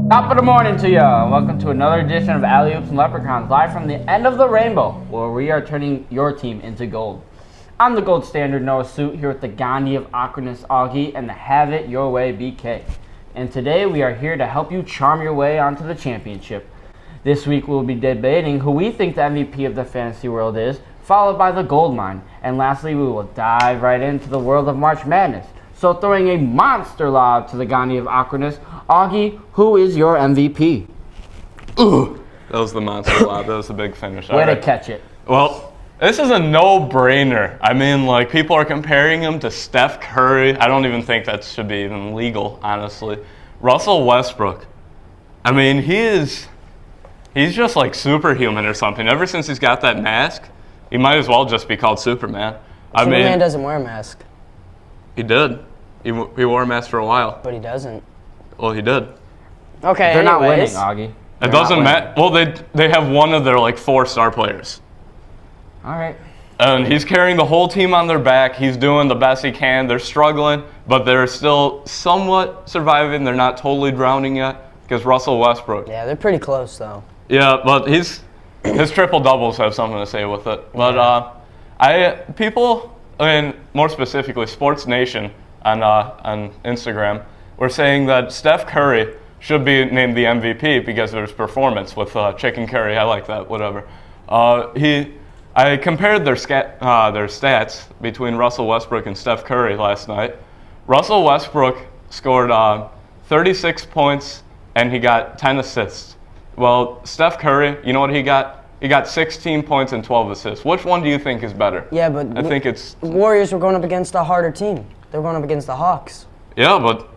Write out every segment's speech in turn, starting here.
Top of the morning to ya. Welcome to another edition of Alley Oops and Lepruchans, live from the end of the rainbow, where we are turning your team into gold. I'm the gold standard Noah Suit here with the Gandhi of awkwardness Augie and the Have It Your Way BK. And today we are here to help you charm your way onto the championship. This week we'll be debating who we think the MVP of the fantasy world is, followed by the gold mine. And lastly, we will dive right into the world of March Madness. So throwing a monster lob to the Gandhi of awkwardness, Augie, who is your MVP? Ooh, that was the monster lob. That was a big finish. Way to catch it. Well, this is a no-brainer. I mean, like, people are comparing him to Steph Curry. I don't even think that should be even legal, honestly. Russell Westbrook. I mean, he's just like superhuman or something. Ever since he's got that mask, he might as well just be called Superman. Superman doesn't wear a mask. He did. He wore a mask for a while. But he doesn't. Well, he did. Okay, They're not winning, Augie. It doesn't matter. Well, they have one of their, like, 4 star players. All right. And he's carrying the whole team on their back. He's doing the best he can. They're struggling, but they're still somewhat surviving. They're not totally drowning yet because Russell Westbrook. Yeah, they're pretty close, though. Yeah, but his triple-doubles have something to say with it. But more specifically, Sports Nation on Instagram, were saying that Steph Curry should be named the MVP because of his performance with Chicken Curry. I like that, whatever. I compared their stats between Russell Westbrook and Steph Curry last night. Russell Westbrook scored 36 points and he got 10 assists. Well, Steph Curry, you know what he got? He got 16 points and 12 assists. Which one do you think is better? Yeah, but I think it's Warriors were going up against a harder team. They were going up against the Hawks. Yeah, but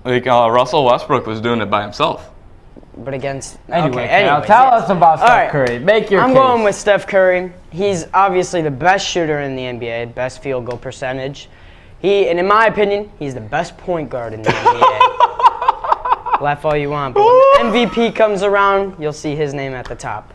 Russell Westbrook was doing it by himself. But against Anyway, tell us about Steph Curry. Make your case. I'm going with Steph Curry. He's obviously the best shooter in the NBA, best field goal percentage. And in my opinion, he's the best point guard in the NBA. Laugh all you want, but when the MVP comes around, you'll see his name at the top.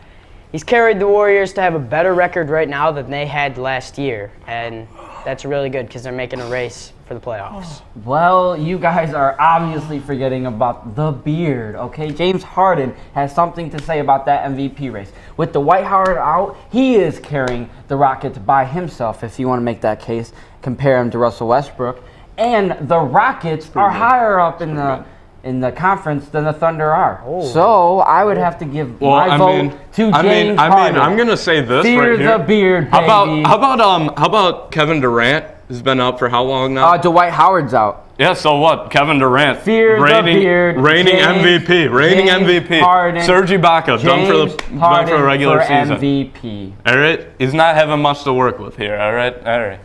He's carried the Warriors to have a better record right now than they had last year, and that's really good because they're making a race for the playoffs. Well, you guys are obviously forgetting about the beard, okay? James Harden has something to say about that MVP race. With Dwight Howard out, he is carrying the Rockets by himself, if you want to make that case. Compare him to Russell Westbrook. And the Rockets are higher up in the conference than the Thunder are. Oh. So I would have to give my vote to James Harden. I'm gonna say this Fear right here. the beard, baby. How about Kevin Durant has been out for how long now? Dwight Howard's out. Yeah, so what? Kevin Durant, Fear the beard. reigning MVP. Harden, Serge Ibaka, done for the regular season. MVP. All right, he's not having much to work with here. All right.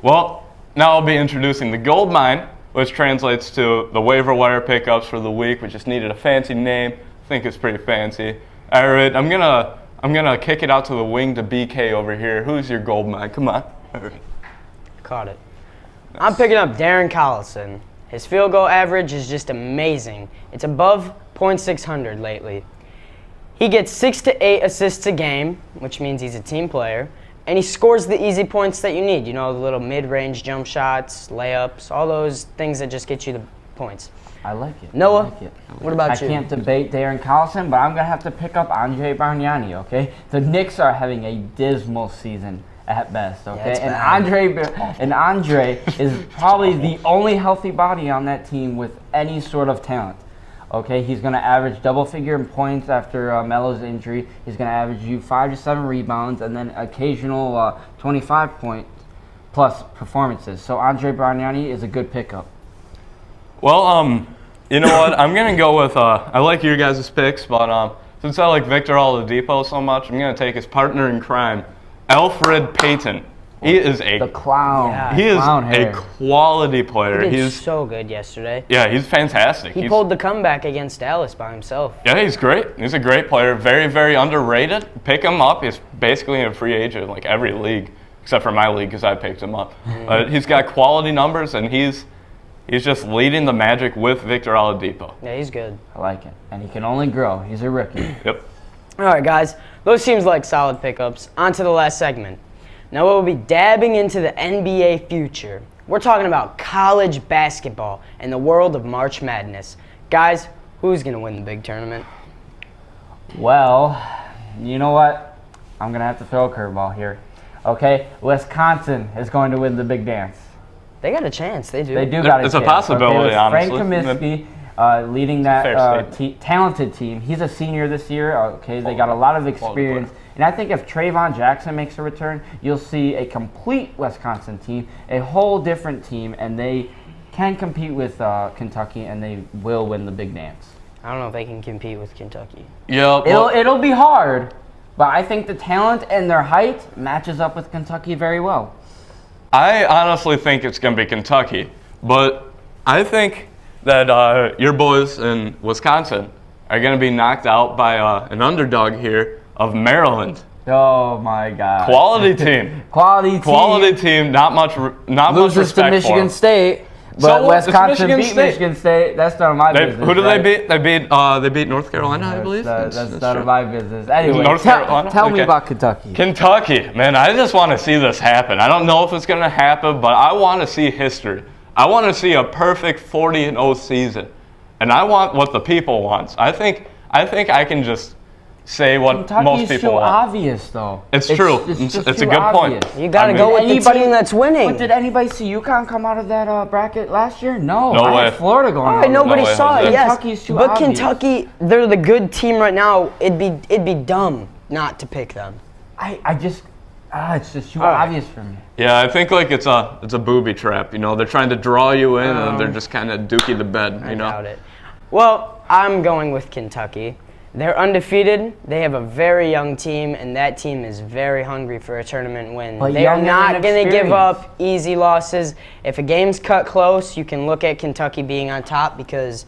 Well, now I'll be introducing the gold mine, which translates to the waiver wire pickups for the week. We just needed a fancy name. I think it's pretty fancy. All right, I'm gonna kick it out to the wing to BK over here. Who's your gold mine? Come on. All right. Caught it. Nice. I'm picking up Darren Collison. His field goal average is just amazing. It's above .600 lately. He gets 6 to 8 assists a game, which means he's a team player. And he scores the easy points that you need. You know, the little mid-range jump shots, layups, all those things that just get you the points. I like it. Noah, I like it. What about you? I can't debate Darren Collison, but I'm going to have to pick up Andre Bargnani, okay? The Knicks are having a dismal season at best, okay? Yeah, and Andre is probably the only healthy body on that team with any sort of talent. Okay, he's going to average double-figure in points after Melo's injury. He's going to average you 5 to 7 rebounds and then occasional 25-point-plus performances. So Andre Bargnani is a good pickup. Well, you know what? I'm going to go with, I like your guys' picks, but since I like Victor Oladipo so much, I'm going to take his partner in crime, Elfrid Payton. He is the clown. Yeah. He is a quality player. He's so good yesterday. Yeah, he's fantastic. He pulled the comeback against Dallas by himself. Yeah, he's great. He's a great player. Very, very underrated. Pick him up. He's basically a free agent in like every league, except for my league because I picked him up. But he's got quality numbers, and he's just leading the Magic with Victor Oladipo. Yeah, he's good. I like it. And he can only grow. He's a rookie. Yep. All right, guys. Those seems like solid pickups. On to the last segment. Now we'll be dabbing into the NBA future. We're talking about college basketball and the world of March Madness. Guys, Who's going to win the big tournament? Well, you know what? I'm going to have to throw a curveball here. Okay, Wisconsin is going to win the big dance. They got a chance. They do. They do got a chance. It's a possibility, okay, honestly. Frank Kaminsky leading that talented team. He's a senior this year. Okay, they got a lot of experience. And I think if Trayvon Jackson makes a return, you'll see a complete Wisconsin team, a whole different team, and they can compete with Kentucky, and they will win the big dance. I don't know if they can compete with Kentucky. Yeah, well, It'll be hard, but I think the talent and their height matches up with Kentucky very well. I honestly think it's going to be Kentucky, but I think that your boys in Wisconsin are going to be knocked out by an underdog here of Maryland. Oh my God! Quality team. Quality team. Not much Loses respect to Michigan for State, but So what? It's Wisconsin Michigan beat State. Michigan State. That's none of my business. Who did right? they beat? They beat North Carolina, I believe. That's none true. of my business. Anyway, North Carolina? tell me Okay. about Kentucky. Kentucky, man, I just want to see this happen. I don't know if it's going to happen, but I want to see history. I want to see a perfect 40-0 season, and I want what the people want. I think I can just say what Kentucky's most people too want. obvious, though. It's true. It's just It's a too good point. obvious. You got to I go mean, with the team that's winning. But did anybody see UConn come out of that bracket last year? No. No I way. had Florida going All on. right, nobody way, saw Jose. it. Yes, Kentucky's too but obvious. Kentucky, they're the good team right now. It'd be dumb not to pick them. It's just too All right. obvious for me. Yeah, I think like it's a booby trap. You know, they're trying to draw you in, and they're just kind of dookie the bed. I You know. doubt it. Well, I'm going with Kentucky. They're undefeated. They have a very young team, and that team is very hungry for a tournament win. But They are young and not going to give inexperienced. up easy losses. If a game's cut close, you can look at Kentucky being on top because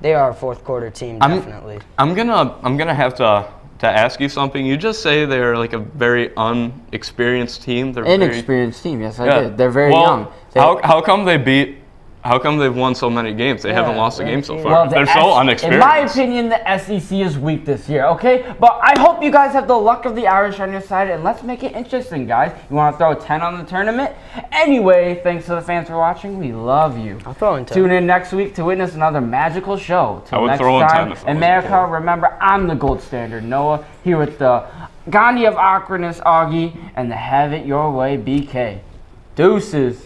they are a fourth quarter team, definitely. I'm gonna have to ask you something. You just say they're like a very unexperienced team. They're Inexperienced team, yes, I very, did. They're very well, young. How come they beat? How come they've won so many games? They haven't lost a game so far. Well, They're so unexperienced. In my opinion, the SEC is weak this year, okay? But I hope you guys have the luck of the Irish on your side, and let's make it interesting, guys. You want to throw a 10 on the tournament? Anyway, thanks to the fans for watching. We love you. I'll throw in 10. Tune in next week to witness another magical show. Till I would next throw in 10 time, if I was America, poor. remember, I'm the gold standard Noah, here with the Gandhi of Awkwardness, Augie, and the Have It Your Way, BK. Deuces.